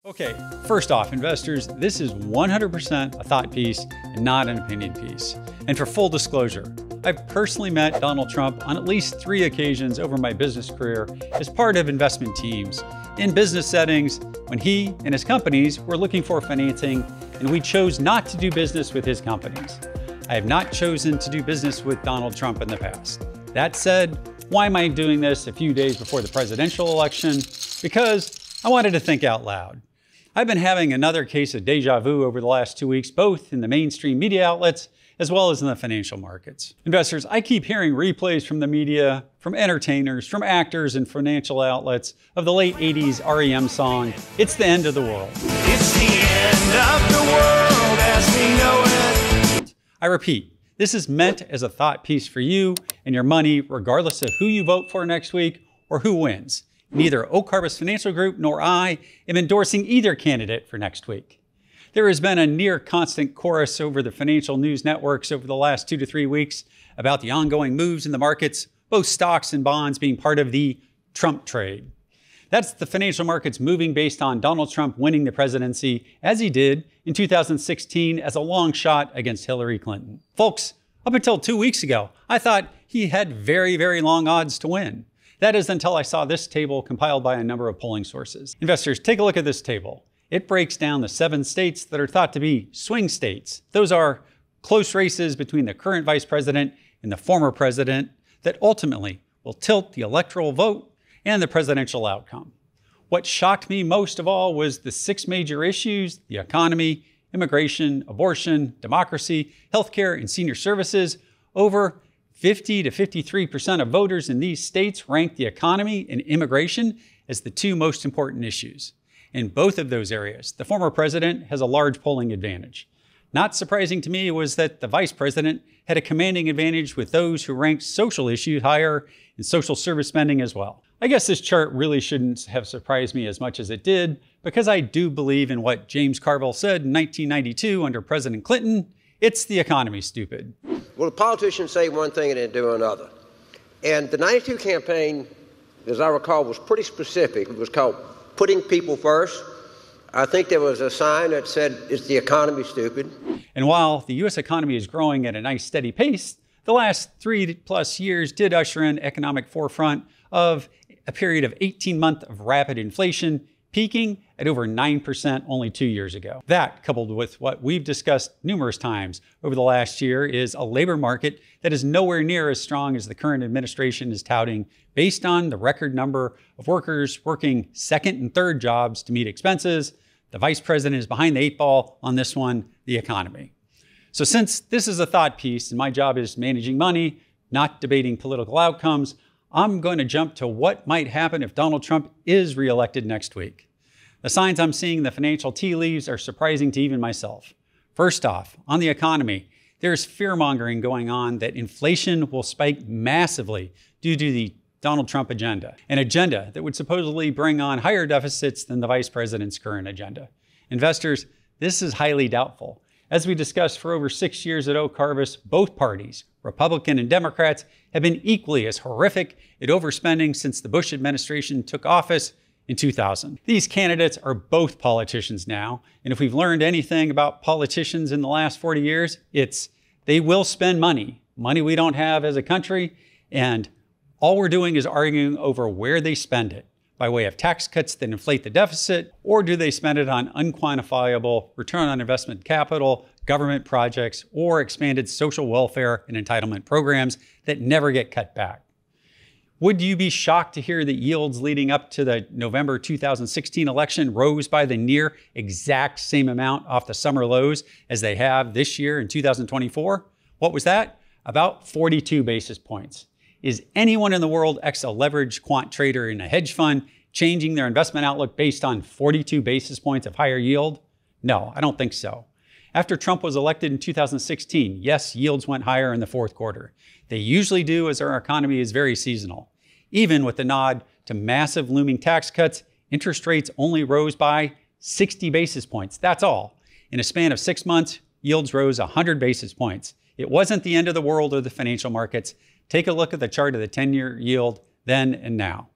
Okay, first off, investors, this is 100% a thought piece and not an opinion piece. And for full disclosure, I've personally met Donald Trump on at least 3 occasions over my business career as part of investment teams in business settings when he and his companies were looking for financing and we chose not to do business with his companies. I have not chosen to do business with Donald Trump in the past. That said, why am I doing this a few days before the presidential election? Because I wanted to think out loud. I've been having another case of deja vu over the last 2 weeks, both in the mainstream media outlets as well as in the financial markets. Investors, I keep hearing replays from the media, from entertainers, from actors and financial outlets of the late 80s REM song, "It's the End of the World." It's the end of the world as we know it. I repeat, this is meant as a thought piece for you and your money, regardless of who you vote for next week or who wins. Neither Oak Harvest Financial Group nor I am endorsing either candidate for next week. There has been a near constant chorus over the financial news networks over the last 2 to 3 weeks about the ongoing moves in the markets, both stocks and bonds being part of the Trump trade. That's the financial markets moving based on Donald Trump winning the presidency, as he did in 2016 as a long shot against Hillary Clinton. Folks, up until 2 weeks ago, I thought he had very, very long odds to win. That is until I saw this table compiled by a number of polling sources. Investors, take a look at this table. It breaks down the 7 states that are thought to be swing states. Those are close races between the current vice president and the former president that ultimately will tilt the electoral vote and the presidential outcome. What shocked me most of all was the 6 major issues: the economy, immigration, abortion, democracy, healthcare, and senior services. Over 50 to 53% of voters in these states rank the economy and immigration as the 2 most important issues. In both of those areas, the former president has a large polling advantage. Not surprising to me was that the vice president had a commanding advantage with those who ranked social issues higher and social service spending as well. I guess this chart really shouldn't have surprised me as much as it did, because I do believe in what James Carville said in 1992 under President Clinton: it's the economy, stupid. Well, the politicians say one thing and they do another. And the 92 campaign, as I recall, was pretty specific. It was called Putting People First. I think there was a sign that said, "It's the economy, stupid." And while the U.S. economy is growing at a nice steady pace, the last 3+ years did usher in economic forefront of a period of 18 months of rapid inflation, peaking at over 9% only 2 years ago. That, coupled with what we've discussed numerous times over the last year, is a labor market that is nowhere near as strong as the current administration is touting, based on the record number of workers working second and third jobs to meet expenses. The vice president is behind the 8 ball on this one, the economy. So since this is a thought piece and my job is managing money, not debating political outcomes, I'm going to jump to what might happen if Donald Trump is reelected next week. The signs I'm seeing in the financial tea leaves are surprising to even myself. First off, on the economy, there's fear-mongering going on that inflation will spike massively due to the Donald Trump agenda, an agenda that would supposedly bring on higher deficits than the vice president's current agenda. Investors, this is highly doubtful. As we discussed for over 6 years at Oak Harvest, both parties, Republican and Democrats, have been equally as horrific at overspending since the Bush administration took office in 2000. These candidates are both politicians now, and if we've learned anything about politicians in the last 40 years, it's they will spend money we don't have as a country, and all we're doing is arguing over where they spend it, by way of tax cuts that inflate the deficit, or do they spend it on unquantifiable return on investment capital, government projects, or expanded social welfare and entitlement programs that never get cut back. Would you be shocked to hear that yields leading up to the November 2016 election rose by the near exact same amount off the summer lows as they have this year in 2024? What was that? About 42 basis points. Is anyone in the world, ex a leveraged quant trader in a hedge fund, changing their investment outlook based on 42 basis points of higher yield? No, I don't think so. After Trump was elected in 2016, yes, yields went higher in the 4th quarter. They usually do, as our economy is very seasonal. Even with the nod to massive looming tax cuts, interest rates only rose by 60 basis points. That's all. In a span of 6 months, yields rose 100 basis points. It wasn't the end of the world or the financial markets. Take a look at the chart of the 10-year yield then and now.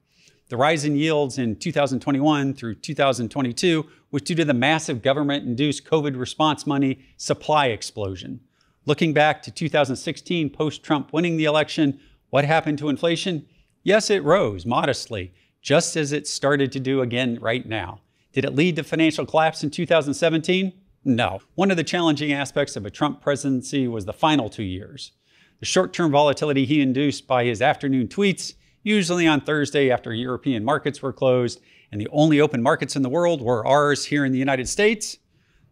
The rise in yields in 2021 through 2022 was due to the massive government-induced COVID response money supply explosion. Looking back to 2016, post-Trump winning the election, what happened to inflation? Yes, it rose modestly, just as it started to do again right now. Did it lead to financial collapse in 2017? No. One of the challenging aspects of a Trump presidency was the final 2 years. The short-term volatility he induced by his afternoon tweets, usually on Thursday after European markets were closed, and the only open markets in the world were ours here in the United States.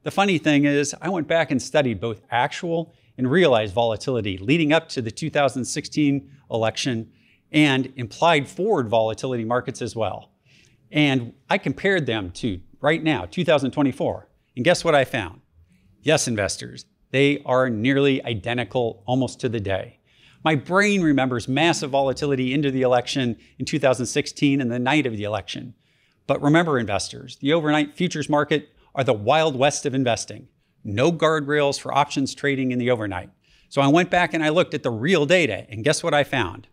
The funny thing is, I went back and studied both actual and realized volatility leading up to the 2016 election and implied forward volatility markets as well. And I compared them to right now, 2024. And guess what I found? Yes, investors, they are nearly identical almost to the day. My brain remembers massive volatility into the election in 2016 and the night of the election. But remember, investors, the overnight futures market are the wild west of investing. No guardrails for options trading in the overnight. So I went back and I looked at the real data, and guess what I found?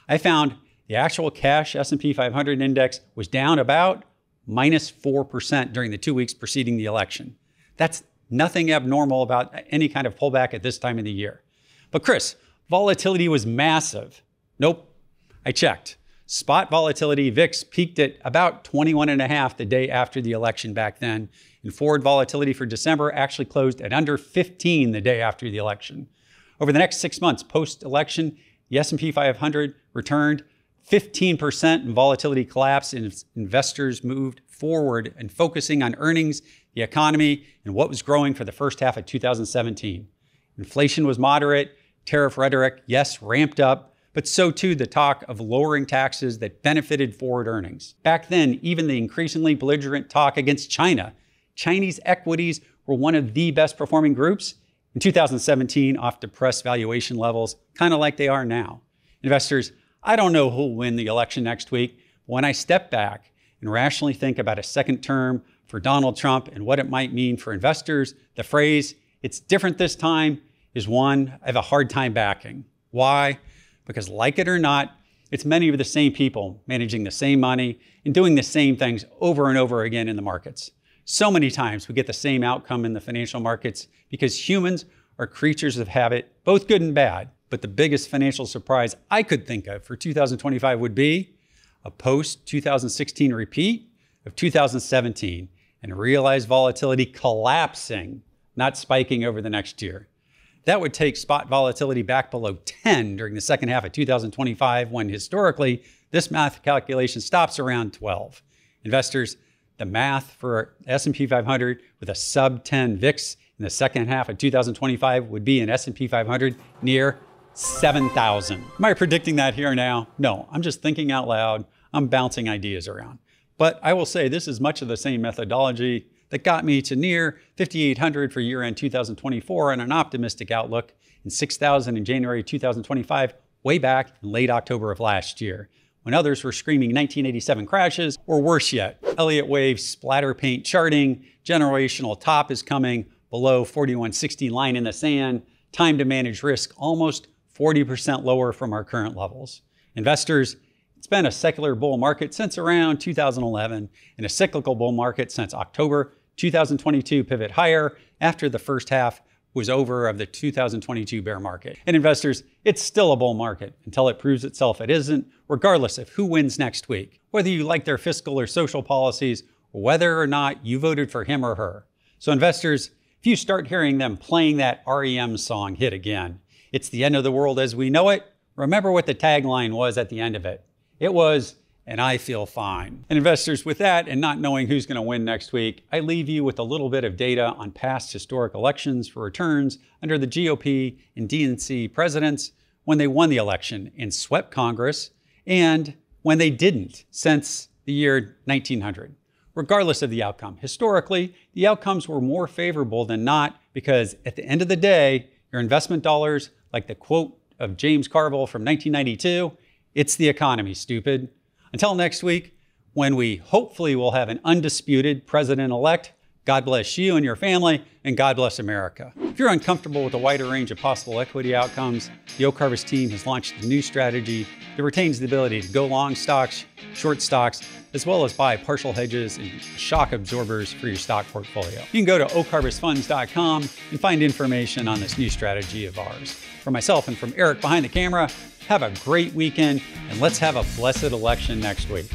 I found the actual cash S&P 500 index was down about minus 4% during the 2 weeks preceding the election. That's nothing abnormal about any kind of pullback at this time of the year. But Chris, volatility was massive. Nope, I checked. Spot volatility, VIX, peaked at about 21.5 the day after the election back then, and forward volatility for December actually closed at under 15 the day after the election. Over the next 6 months post-election, the S&P 500 returned 15% and volatility collapsed, and investors moved forward and focusing on earnings, the economy, and what was growing for the first half of 2017. Inflation was moderate, tariff rhetoric, yes, ramped up, but so too the talk of lowering taxes that benefited forward earnings. Back then, even the increasingly belligerent talk against China. Chinese equities were one of the best performing groups in 2017 off depressed valuation levels, kind of like they are now. Investors, I don't know who'll win the election next week, but when I step back and rationally think about a second term for Donald Trump and what it might mean for investors, the phrase, "it's different this time," is one I have a hard time backing. Why? Because like it or not, it's many of the same people managing the same money and doing the same things over and over again in the markets. So many times we get the same outcome in the financial markets because humans are creatures of habit, both good and bad. But the biggest financial surprise I could think of for 2025 would be a post-2016 repeat of 2017 and realized volatility collapsing, not spiking over the next year. That would take spot volatility back below 10 during the second half of 2025, when historically this math calculation stops around 12. Investors, the math for S&P 500 with a sub 10 VIX in the second half of 2025 would be an S&P 500 near 7,000. Am I predicting that here now? No, I'm just thinking out loud. I'm bouncing ideas around. But I will say this is much of the same methodology that got me to near 5,800 for year-end 2024 and an optimistic outlook in 6,000 in January 2025, way back in late October of last year, when others were screaming 1987 crashes, or worse yet, Elliott wave splatter paint charting, generational top is coming, below 4160 line in the sand, time to manage risk almost 40% lower from our current levels. Investors, it's been a secular bull market since around 2011 and a cyclical bull market since October 2022 pivot higher after the first half was over of the 2022 bear market. And investors, it's still a bull market until it proves itself it isn't, regardless of who wins next week, whether you like their fiscal or social policies, or whether or not you voted for him or her. So investors, if you start hearing them playing that REM song hit again, it's the end of the world as we know it, remember what the tagline was at the end of it. It was, "and I feel fine." And investors, with that and not knowing who's going to win next week, I leave you with a little bit of data on past historic elections for returns under the GOP and DNC presidents when they won the election and swept Congress, and when they didn't since the year 1900. Regardless of the outcome, historically, the outcomes were more favorable than not because at the end of the day, your investment dollars, like the quote of James Carville from 1992, "It's the economy, stupid." Until next week, when we hopefully will have an undisputed president-elect, God bless you and your family, and God bless America. If you're uncomfortable with a wider range of possible equity outcomes, the Oak Harvest team has launched a new strategy that retains the ability to go long stocks, short stocks, as well as buy partial hedges and shock absorbers for your stock portfolio. You can go to oakharvestfunds.com and find information on this new strategy of ours. For myself and from Eric behind the camera, have a great weekend, and let's have a blessed election next week.